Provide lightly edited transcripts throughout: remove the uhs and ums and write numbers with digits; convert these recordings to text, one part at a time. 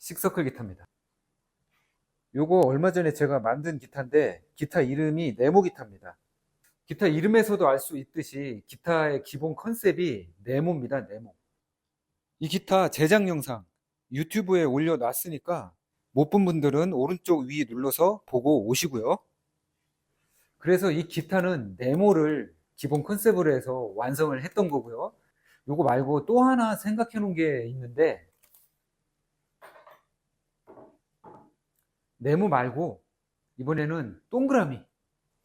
식서클 기타입니다. 요거 얼마 전에 제가 만든 기타인데 기타 이름이 네모 기타입니다. 기타 이름에서도 알 수 있듯이 기타의 기본 컨셉이 네모입니다. 네모. 이 기타 제작 영상 유튜브에 올려놨으니까 못 본 분들은 오른쪽 위 눌러서 보고 오시고요. 그래서 이 기타는 네모를 기본 컨셉으로 해서 완성을 했던 거고요. 요거 말고 또 하나 생각해 놓은 게 있는데, 네모 말고 이번에는 동그라미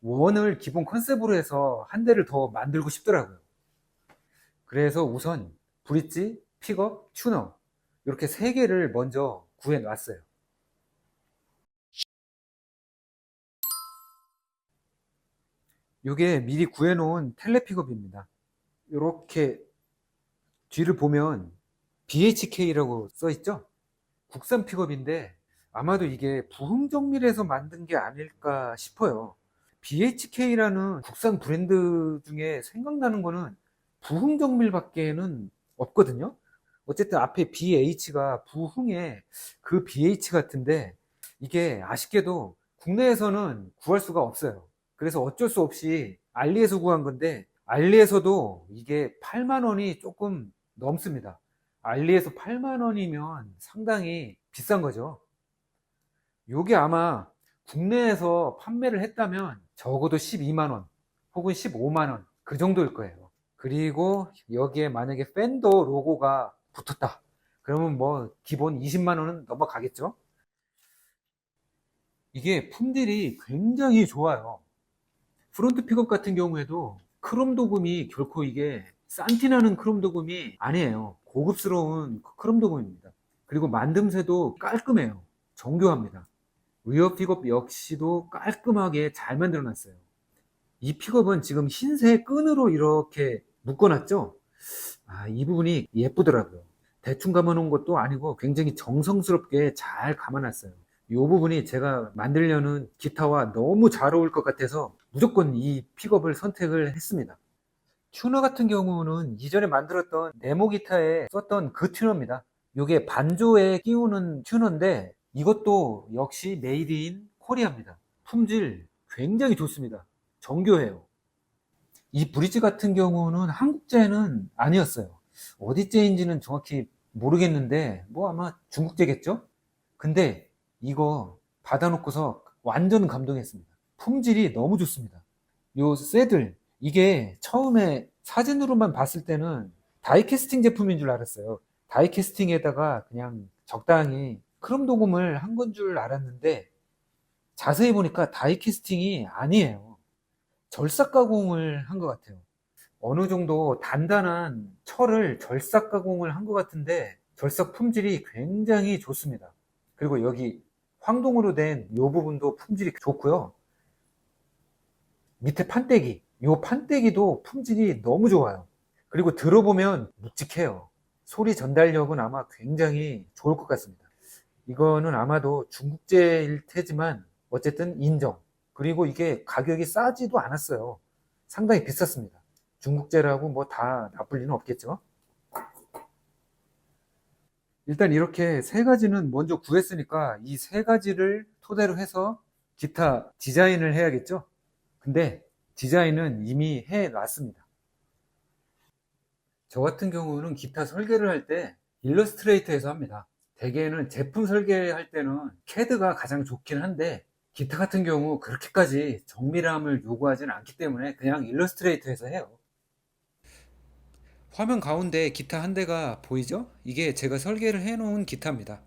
원을 기본 컨셉으로 해서 한 대를 더 만들고 싶더라고요. 그래서 우선 브릿지, 픽업, 튜너 이렇게 세 개를 먼저 구해 놨어요. 이게 미리 구해 놓은 텔레 픽업입니다. 이렇게 뒤를 보면 BHK라고 써 있죠? 국산 픽업인데 아마도 이게 부흥정밀에서 만든 게 아닐까 싶어요. BHK라는 국산 브랜드 중에 생각나는 거는 부흥정밀밖에는 없거든요. 어쨌든 앞에 BH가 부흥의 그 BH 같은데 이게 아쉽게도 국내에서는 구할 수가 없어요. 그래서 어쩔 수 없이 알리에서 구한 건데 알리에서도 이게 8만 원이 조금 넘습니다. 알리에서 8만 원이면 상당히 비싼 거죠. 요게 아마 국내에서 판매를 했다면 적어도 12만 원 혹은 15만 원 그 정도일 거예요. 그리고 여기에 만약에 팬더 로고가 붙었다. 그러면 뭐 기본 20만 원은 넘어가겠죠. 이게 품질이 굉장히 좋아요. 프론트 픽업 같은 경우에도 크롬 도금이 결코 이게 싼티나는 크롬 도금이 아니에요. 고급스러운 크롬 도금입니다. 그리고 만듦새도 깔끔해요. 정교합니다. 리어 픽업 역시도 깔끔하게 잘 만들어 놨어요. 이 픽업은 지금 흰색 끈으로 이렇게 묶어놨죠. 이 부분이 예쁘더라고요. 대충 감아놓은 것도 아니고 굉장히 정성스럽게 잘 감아놨어요. 이 부분이 제가 만들려는 기타와 너무 잘 어울릴 것 같아서 무조건 이 픽업을 선택을 했습니다. 튜너 같은 경우는 이전에 만들었던 네모 기타에 썼던 그 튜너입니다. 이게 반조에 끼우는 튜너인데 이것도 역시 메이드 인 코리아입니다. 품질 굉장히 좋습니다. 정교해요. 이 브릿지 같은 경우는 한국제는 아니었어요. 어디제인지는 정확히 모르겠는데 뭐 아마 중국제겠죠? 근데 이거 받아놓고서 완전 감동했습니다. 품질이 너무 좋습니다. 요 새들 이게 처음에 사진으로만 봤을 때는 다이캐스팅 제품인 줄 알았어요. 다이캐스팅에다가 그냥 적당히 크롬 도금을 한 건 줄 알았는데 자세히 보니까 다이캐스팅이 아니에요. 절삭 가공을 한 것 같아요. 어느 정도 단단한 철을 절삭 가공을 한 것 같은데 절삭 품질이 굉장히 좋습니다. 그리고 여기 황동으로 된 이 부분도 품질이 좋고요. 밑에 판때기, 이 판때기도 품질이 너무 좋아요. 그리고 들어보면 묵직해요. 소리 전달력은 아마 굉장히 좋을 것 같습니다. 이거는 아마도 중국제일 테지만 어쨌든 인정. 그리고 이게 가격이 싸지도 않았어요. 상당히 비쌌습니다. 중국제라고 뭐 다 나쁠 리는 없겠죠. 일단 이렇게 세 가지는 먼저 구했으니까 이 세 가지를 토대로 해서 기타 디자인을 해야겠죠. 근데 디자인은 이미 해 놨습니다. 저 같은 경우는 기타 설계를 할 때 일러스트레이터에서 합니다. 대개는 제품 설계할 때는 캐드가 가장 좋긴 한데 기타 같은 경우 그렇게까지 정밀함을 요구하지는 않기 때문에 그냥 일러스트레이터에서 해요. 화면 가운데 기타 한 대가 보이죠? 이게 제가 설계를 해 놓은 기타입니다.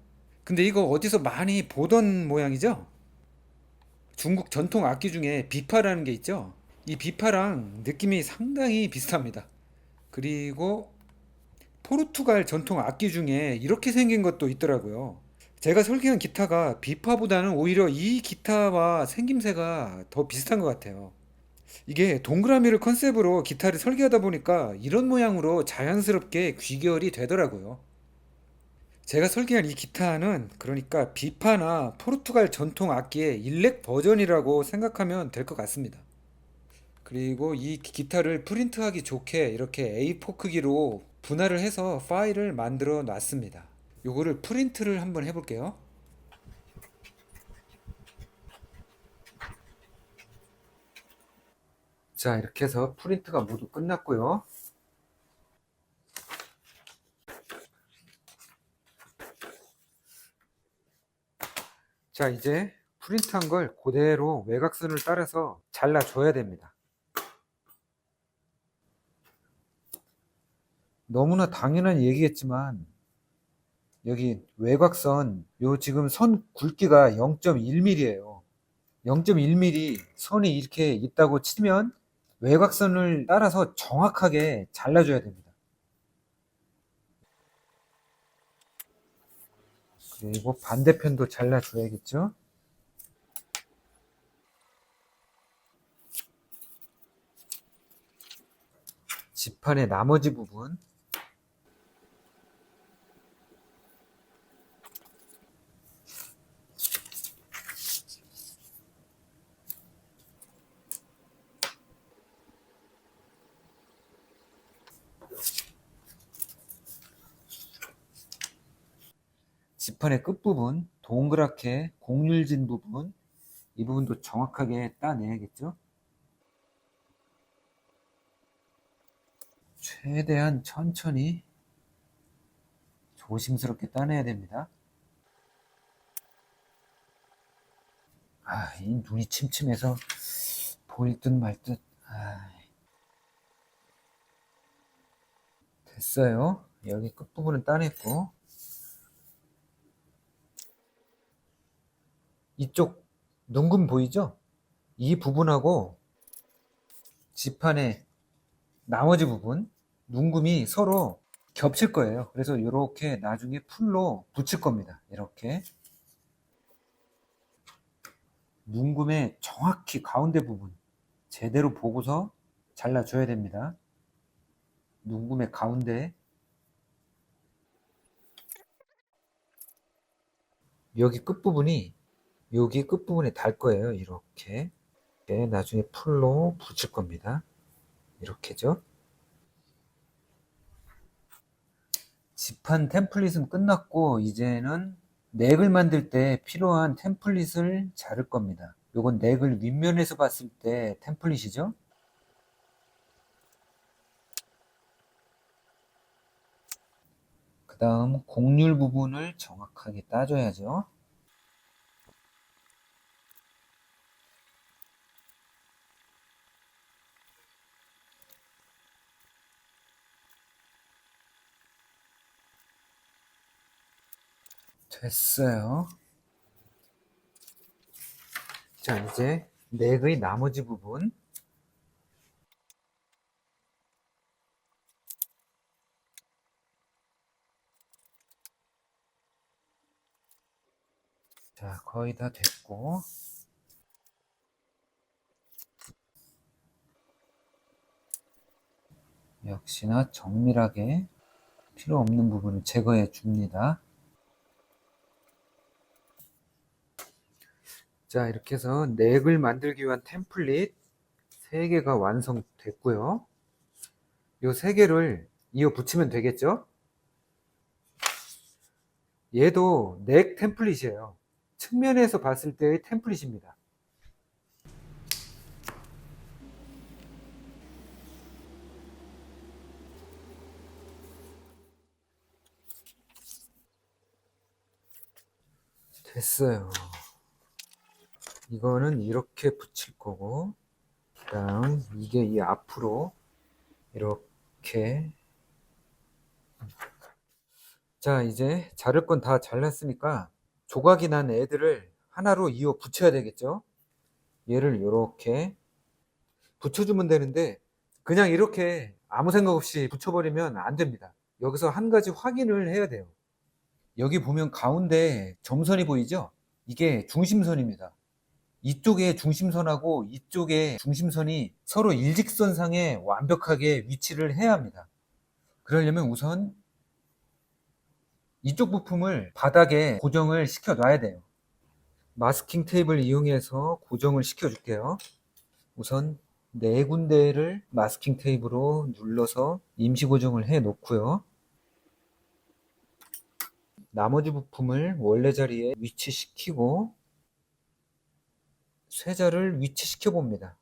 근데 이거 어디서 많이 보던 모양이죠? 중국 전통 악기 중에 비파라는 게 있죠? 이 비파랑 느낌이 상당히 비슷합니다. 그리고 포르투갈 전통 악기 중에 이렇게 생긴 것도 있더라고요. 제가 설계한 기타가 비파보다는 오히려 이 기타와 생김새가 더 비슷한 것 같아요. 이게 동그라미를 컨셉으로 기타를 설계하다 보니까 이런 모양으로 자연스럽게 귀결이 되더라고요. 제가 설계한 이 기타는 그러니까 비파나 포르투갈 전통 악기의 일렉 버전이라고 생각하면 될 것 같습니다. 그리고 이 기타를 프린트하기 좋게 이렇게 A4 크기로 분할을 해서 파일을 만들어 놨습니다. 요거를 프린트를 한번 해볼게요. 자, 이렇게 해서 프린트가 모두 끝났고요. 자, 이제 프린트한 걸 그대로 외곽선을 따라서 잘라줘야 됩니다. 너무나 당연한 얘기겠지만 여기 외곽선 요 지금 선 굵기가 0.1mm예요. 0.1mm 선이 이렇게 있다고 치면 외곽선을 따라서 정확하게 잘라줘야 됩니다. 그리고 반대편도 잘라줘야겠죠. 지판의 나머지 부분, 지판의 끝부분, 동그랗게 곡률진 부분, 이 부분도 정확하게 따내야겠죠. 최대한 천천히 조심스럽게 따내야 됩니다. 이 눈이 침침해서 보일 듯 말 듯. 됐어요. 여기 끝부분은 따냈고, 이쪽 눈금 보이죠? 이 부분하고 지판의 나머지 부분, 눈금이 서로 겹칠 거예요. 그래서 이렇게 나중에 풀로 붙일 겁니다. 이렇게 눈금의 정확히 가운데 부분 제대로 보고서 잘라줘야 됩니다. 눈금의 가운데, 여기 끝부분이 여기 끝부분에 달 거예요. 이렇게 나중에 풀로 붙일 겁니다. 이렇게죠. 지판 템플릿은 끝났고 이제는 넥을 만들 때 필요한 템플릿을 자를 겁니다. 요건 넥을 윗면에서 봤을 때 템플릿이죠. 그 다음 곡률 부분을 정확하게 따줘야죠. 됐어요. 자, 이제 넥의 나머지 부분, 자, 거의 다 됐고, 역시나 정밀하게 필요 없는 부분을 제거해 줍니다. 자, 이렇게 해서 넥을 만들기 위한 템플릿 3개가 완성됐고요. 이 3개를 이어 붙이면 되겠죠? 얘도 넥 템플릿이에요. 측면에서 봤을 때의 템플릿입니다. 됐어요. 이거는 이렇게 붙일 거고, 그 다음 이게 이 앞으로 이렇게. 자, 이제 자를 건 다 잘랐으니까 조각이 난 애들을 하나로 이어 붙여야 되겠죠. 얘를 이렇게 붙여주면 되는데 그냥 이렇게 아무 생각 없이 붙여버리면 안 됩니다. 여기서 한 가지 확인을 해야 돼요. 여기 보면 가운데 점선이 보이죠? 이게 중심선입니다. 이쪽에 중심선하고 이쪽에 중심선이 서로 일직선상에 완벽하게 위치를 해야 합니다. 그러려면 우선 이쪽 부품을 바닥에 고정을 시켜 놔야 돼요. 마스킹 테이프를 이용해서 고정을 시켜 줄게요. 우선 4군데를 마스킹 테이프로 눌러서 임시 고정을 해 놓고요. 나머지 부품을 원래 자리에 위치시키고 쇠자를 위치시켜 봅니다.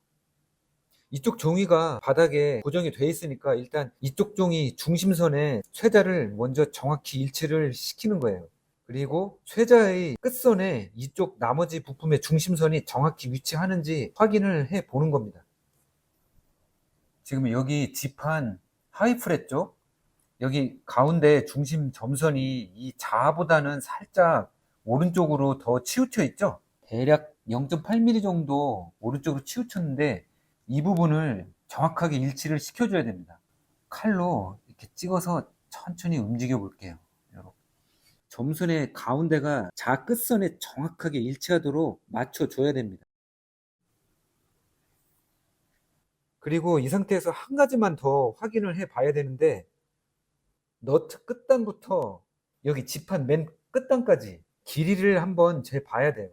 이쪽 종이가 바닥에 고정이 돼 있으니까 일단 이쪽 종이 중심선에 쇠자를 먼저 정확히 일치를 시키는 거예요. 그리고 쇠자의 끝선에 이쪽 나머지 부품의 중심선이 정확히 위치하는지 확인을 해 보는 겁니다. 지금 여기 지판 하이프렛 쪽 여기 가운데 중심 점선이 이 자보다는 살짝 오른쪽으로 더 치우쳐 있죠. 대략 0.8mm 정도 오른쪽으로 치우쳤는데 이 부분을 정확하게 일치를 시켜줘야 됩니다. 칼로 이렇게 찍어서 천천히 움직여 볼게요. 이렇게. 점선의 가운데가 자 끝선에 정확하게 일치하도록 맞춰줘야 됩니다. 그리고 이 상태에서 한 가지만 더 확인을 해 봐야 되는데 너트 끝단부터 여기 지판 맨 끝단까지 길이를 한번 재 봐야 돼요.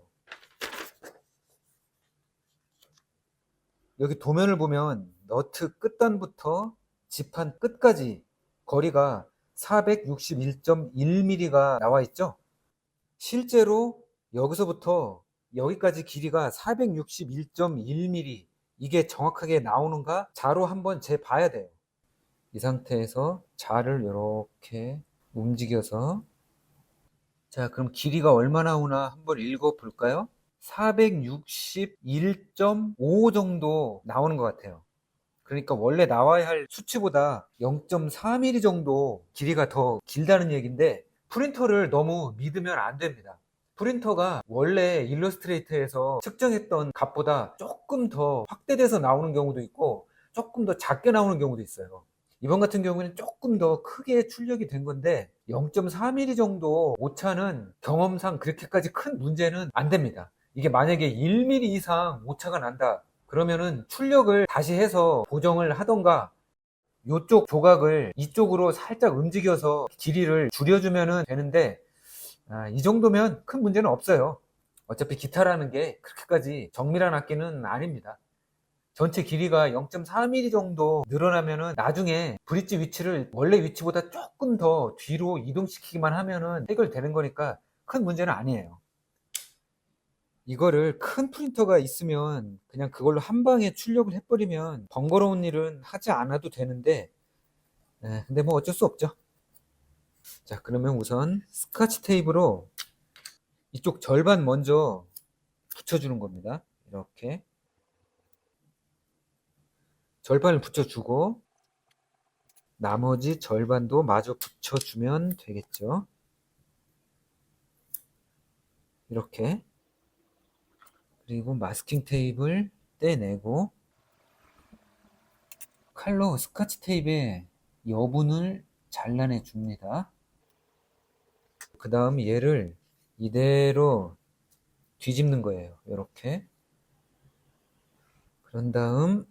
여기 도면을 보면 너트 끝단부터 지판 끝까지 거리가 461.1mm가 나와 있죠. 실제로 여기서부터 여기까지 길이가 461.1mm 이게 정확하게 나오는가 자로 한번 재 봐야 돼요. 이 상태에서 자를 이렇게 움직여서 자 그럼 길이가 얼마 나오나 한번 읽어 볼까요? 461.5 정도 나오는 것 같아요. 그러니까 원래 나와야 할 수치보다 0.4mm 정도 길이가 더 길다는 얘기인데 프린터를 너무 믿으면 안 됩니다. 프린터가 원래 일러스트레이터에서 측정했던 값보다 조금 더 확대돼서 나오는 경우도 있고 조금 더 작게 나오는 경우도 있어요. 이번 같은 경우에는 조금 더 크게 출력이 된 건데 0.4mm 정도 오차는 경험상 그렇게까지 큰 문제는 안 됩니다. 이게 만약에 1mm 이상 오차가 난다 그러면은 출력을 다시 해서 보정을 하던가 이쪽 조각을 이쪽으로 살짝 움직여서 길이를 줄여주면 되는데 이 정도면 큰 문제는 없어요. 어차피 기타라는 게 그렇게까지 정밀한 악기는 아닙니다. 전체 길이가 0.4mm 정도 늘어나면은 나중에 브릿지 위치를 원래 위치보다 조금 더 뒤로 이동시키기만 하면은 해결되는 거니까 큰 문제는 아니에요. 이거를 큰 프린터가 있으면 그냥 그걸로 한 방에 출력을 해버리면 번거로운 일은 하지 않아도 되는데 근데 뭐 어쩔 수 없죠. 자 그러면 우선 스카치 테이프로 이쪽 절반 먼저 붙여주는 겁니다. 이렇게 절반을 붙여주고 나머지 절반도 마저 붙여주면 되겠죠. 이렇게 그리고 마스킹 테이프를 떼내고 칼로 스카치 테이프의 여분을 잘라내 줍니다. 그 다음 얘를 이대로 뒤집는 거예요. 이렇게 그런 다음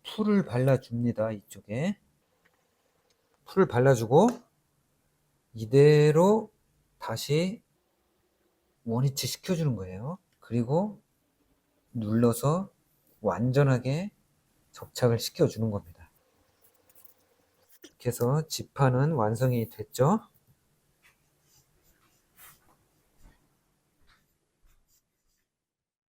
풀을 발라줍니다. 이쪽에 풀을 발라주고 이대로 다시 원위치 시켜주는 거예요. 그리고 눌러서 완전하게 접착을 시켜주는 겁니다. 이렇게 해서 지판은 완성이 됐죠.